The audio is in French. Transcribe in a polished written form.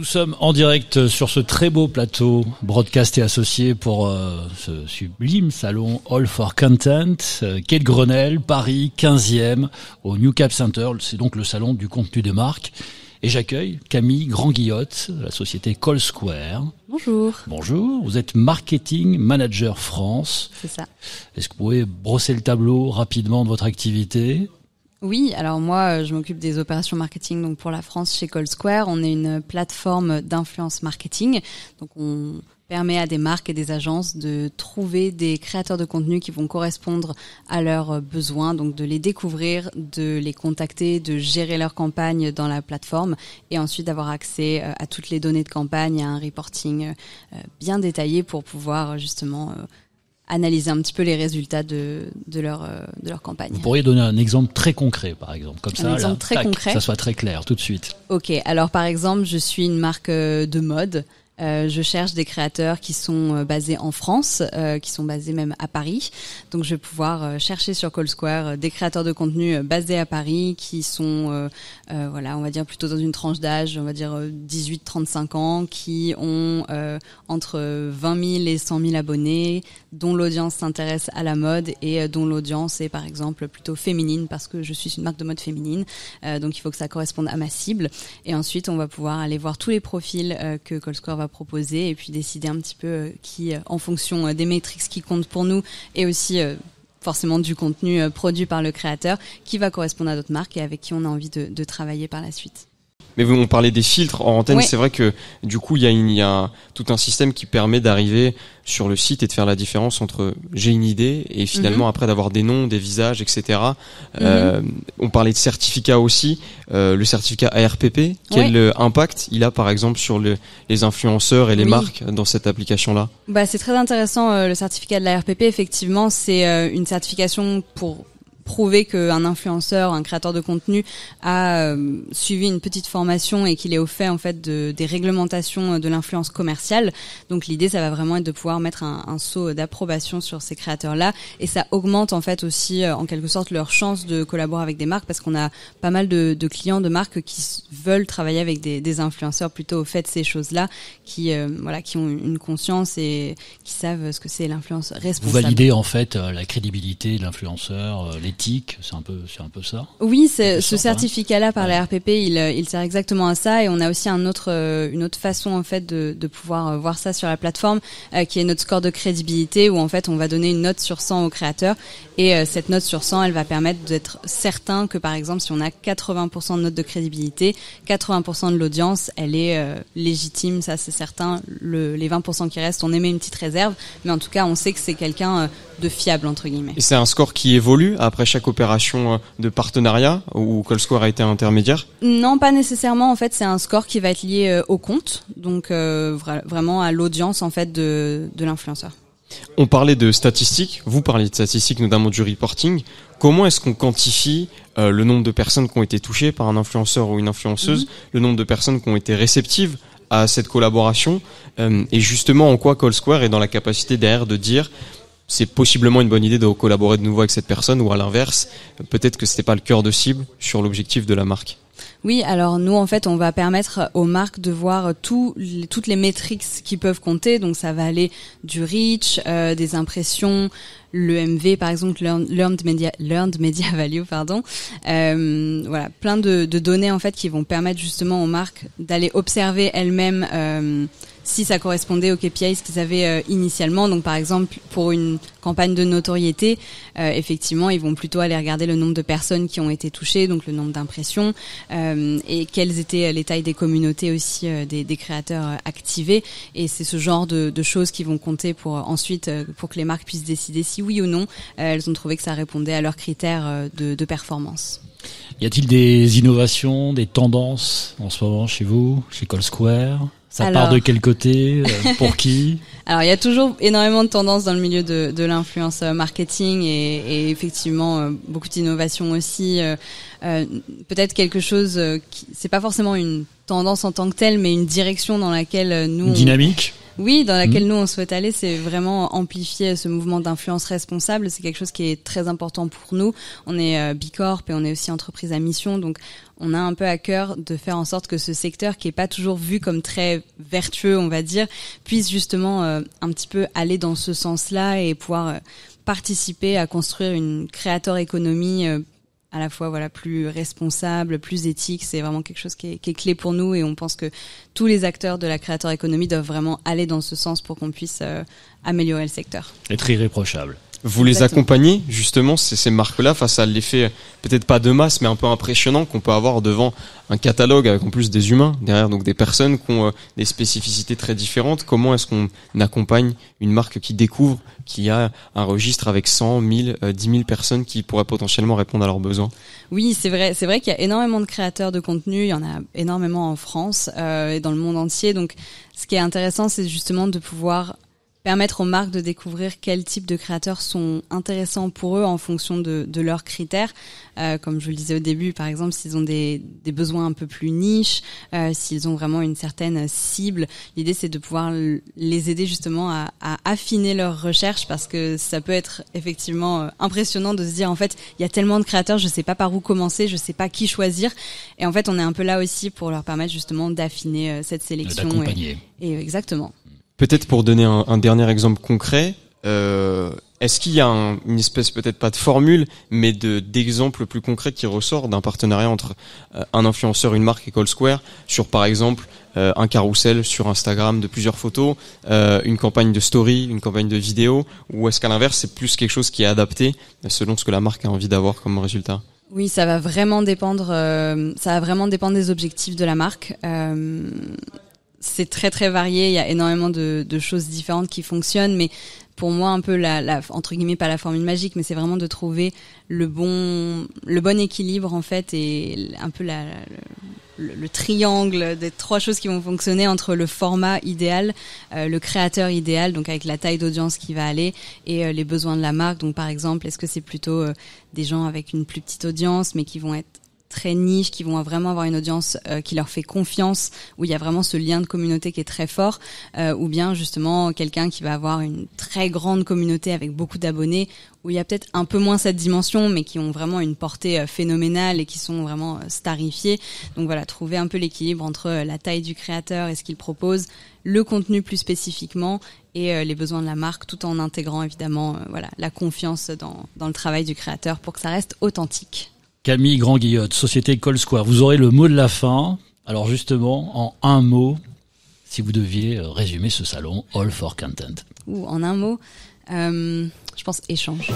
Nous sommes en direct sur ce très beau plateau Broadcast et Associés pour ce sublime salon All for Content, quai de Grenelle, Paris, 15e, au New Cap Center. C'est donc le salon du contenu des marques. Et j'accueille Camille Grand-Guillotte, de la société Call Square. Bonjour. Bonjour, vous êtes Marketing Manager France. C'est ça. Est-ce que vous pouvez brosser le tableau rapidement de votre activité ? Oui, alors moi, je m'occupe des opérations marketing donc pour la France chez Call Square. On est une plateforme d'influence marketing. Donc on permet à des marques et des agences de trouver des créateurs de contenu qui vont correspondre à leurs besoins, donc de les découvrir, de les contacter, de gérer leur campagne dans la plateforme et ensuite d'avoir accès à toutes les données de campagne, à un reporting bien détaillé pour pouvoir justement analyser un petit peu les résultats de leur campagne. Vous pourriez donner un exemple très concret, par exemple, comme ça, exemple là, très concret. Que ça soit très clair tout de suite. Ok, alors par exemple, je suis une marque de mode. Je cherche des créateurs qui sont basés en France, qui sont basés même à Paris. Donc, je vais pouvoir chercher sur Call Square des créateurs de contenu basés à Paris qui sont, voilà, on va dire plutôt dans une tranche d'âge, on va dire 18-35 ans, qui ont entre 20 000 et 100 000 abonnés, dont l'audience s'intéresse à la mode et dont l'audience est par exemple plutôt féminine parce que je suis une marque de mode féminine. Donc, il faut que ça corresponde à ma cible. Et ensuite, on va pouvoir aller voir tous les profils que Call Square va proposer et puis décider un petit peu qui, en fonction des métriques qui comptent pour nous et aussi forcément du contenu produit par le créateur, qui va correspondre à notre marque et avec qui on a envie de travailler par la suite. Mais on parlait des filtres en antenne, oui. C'est vrai que du coup il y a tout un système qui permet d'arriver sur le site et de faire la différence entre j'ai une idée et finalement après d'avoir des noms, des visages, etc. On parlait de certificat aussi, le certificat ARPP. Quel impact il a par exemple sur les influenceurs et les marques dans cette application-là ? Bah c'est très intéressant le certificat de l'ARPP. Effectivement, c'est une certification pour prouver qu'un influenceur, un créateur de contenu a suivi une petite formation et qu'il est au fait en fait des réglementations de l'influence commerciale. Donc l'idée, ça va vraiment être de pouvoir mettre un sceau d'approbation sur ces créateurs-là et ça augmente en fait aussi en quelque sorte leur chance de collaborer avec des marques parce qu'on a pas mal de clients de marques qui veulent travailler avec des influenceurs plutôt au fait de ces choses-là, qui voilà, qui ont une conscience et qui savent ce que c'est l'influence responsable. Vous validez en fait la crédibilité de l'influenceur, l'éthique, c'est un peu ça. Oui, ce certificat-là par la RPP, il sert exactement à ça et on a aussi une autre façon en fait de pouvoir voir ça sur la plateforme qui est notre score de crédibilité où en fait on va donner une note sur 100 au créateur et cette note sur 100, elle va permettre d'être certain que par exemple si on a 80% de note de crédibilité, 80% de l'audience, elle est légitime, ça c'est certain. Les 20% qui restent, on émet une petite réserve, mais en tout cas on sait que c'est quelqu'un de fiable entre guillemets. Et c'est un score qui évolue après chaque opération de partenariat où Call Square a été intermédiaire ? Non, pas nécessairement. En fait, c'est un score qui va être lié au compte, donc vraiment à l'audience en fait de l'influenceur. On parlait de statistiques, vous parliez de statistiques notamment du reporting. Comment est-ce qu'on quantifie le nombre de personnes qui ont été touchées par un influenceur ou une influenceuse, le nombre de personnes qui ont été réceptives à cette collaboration et justement en quoi Call Square est dans la capacité derrière de dire c'est possiblement une bonne idée de collaborer de nouveau avec cette personne ou à l'inverse, peut-être que c'était pas le cœur de cible sur l'objectif de la marque. Oui, alors nous en fait on va permettre aux marques de voir toutes les métriques qui peuvent compter, donc ça va aller du reach, des impressions, l'EMV par exemple, Learned Media Value, voilà, plein de données en fait qui vont permettre justement aux marques d'aller observer elles-mêmes si ça correspondait aux KPIs qu'ils avaient initialement. Donc par exemple pour une campagne de notoriété, effectivement ils vont plutôt aller regarder le nombre de personnes qui ont été touchées, donc le nombre d'impressions et quelles étaient les tailles des communautés aussi des créateurs activés, et c'est ce genre de choses qui vont compter pour ensuite pour que les marques puissent décider si oui ou non elles ont trouvé que ça répondait à leurs critères de performance. Y a-t-il des innovations, des tendances en ce moment chez vous, chez Call Square ? Ça part de quel côté ? Pour qui ? Alors, il y a toujours énormément de tendances dans le milieu de l'influence marketing et effectivement beaucoup d'innovations aussi. Peut-être quelque chose qui c'est pas forcément une tendance en tant que telle, mais une direction dans laquelle nous une dynamique. Oui, dans laquelle nous on souhaite aller, c'est vraiment amplifier ce mouvement d'influence responsable. C'est quelque chose qui est très important pour nous. On est Bicorp et on est aussi entreprise à mission, donc on a un peu à cœur de faire en sorte que ce secteur, qui est pas toujours vu comme très vertueux, on va dire, puisse justement un petit peu aller dans ce sens-là et pouvoir participer à construire une creator economy à la fois plus responsable, plus éthique. C'est vraiment quelque chose qui est clé pour nous, et on pense que tous les acteurs de la creator economy doivent vraiment aller dans ce sens pour qu'on puisse améliorer le secteur. Être irréprochable. Vous les accompagnez justement ces marques-là face à l'effet peut-être pas de masse mais un peu impressionnant qu'on peut avoir devant un catalogue avec en plus des humains derrière, donc des personnes qui ont des spécificités très différentes. Comment est-ce qu'on accompagne une marque qui découvre qu'il y a un registre avec 100, 1000, 10 000 personnes qui pourraient potentiellement répondre à leurs besoins? Oui, c'est vrai qu'il y a énormément de créateurs de contenu, il y en a énormément en France et dans le monde entier. Donc ce qui est intéressant, c'est justement de pouvoir permettre aux marques de découvrir quel type de créateurs sont intéressants pour eux en fonction de leurs critères. Comme je le disais au début, par exemple, s'ils ont des besoins un peu plus niches, s'ils ont vraiment une certaine cible, l'idée c'est de pouvoir les aider justement à affiner leurs recherches, parce que ça peut être effectivement impressionnant de se dire en fait il y a tellement de créateurs, je sais pas par où commencer, je sais pas qui choisir, et en fait on est un peu là aussi pour leur permettre justement d'affiner cette sélection. D'accompagner. Et exactement. Peut-être pour donner un dernier exemple concret, est-ce qu'il y a une espèce, peut-être pas de formule, mais d'exemple plus concret qui ressort d'un partenariat entre un influenceur, une marque et CallSquare sur, par exemple, un carrousel sur Instagram de plusieurs photos, une campagne de story, une campagne de vidéo, ou est-ce qu'à l'inverse c'est plus quelque chose qui est adapté selon ce que la marque a envie d'avoir comme résultat? Oui, ça va vraiment dépendre des objectifs de la marque. C'est très très varié, il y a énormément de choses différentes qui fonctionnent, mais pour moi un peu la entre guillemets, pas la formule magique, mais c'est vraiment de trouver le bon équilibre en fait, et un peu le triangle des trois choses qui vont fonctionner entre le format idéal, le créateur idéal, donc avec la taille d'audience qui va aller, et les besoins de la marque. Donc par exemple, est-ce que c'est plutôt des gens avec une plus petite audience mais qui vont être très niche, qui vont vraiment avoir une audience qui leur fait confiance, où il y a vraiment ce lien de communauté qui est très fort, ou bien justement quelqu'un qui va avoir une très grande communauté avec beaucoup d'abonnés, où il y a peut-être un peu moins cette dimension, mais qui ont vraiment une portée phénoménale et qui sont vraiment starifiés. Donc voilà, trouver un peu l'équilibre entre la taille du créateur et ce qu'il propose, le contenu plus spécifiquement, et les besoins de la marque, tout en intégrant évidemment la confiance dans le travail du créateur pour que ça reste authentique. Camille Grand-Guillotte, société CallSquare, vous aurez le mot de la fin. Alors justement, en un mot, si vous deviez résumer ce salon All for Content. En un mot, je pense échange.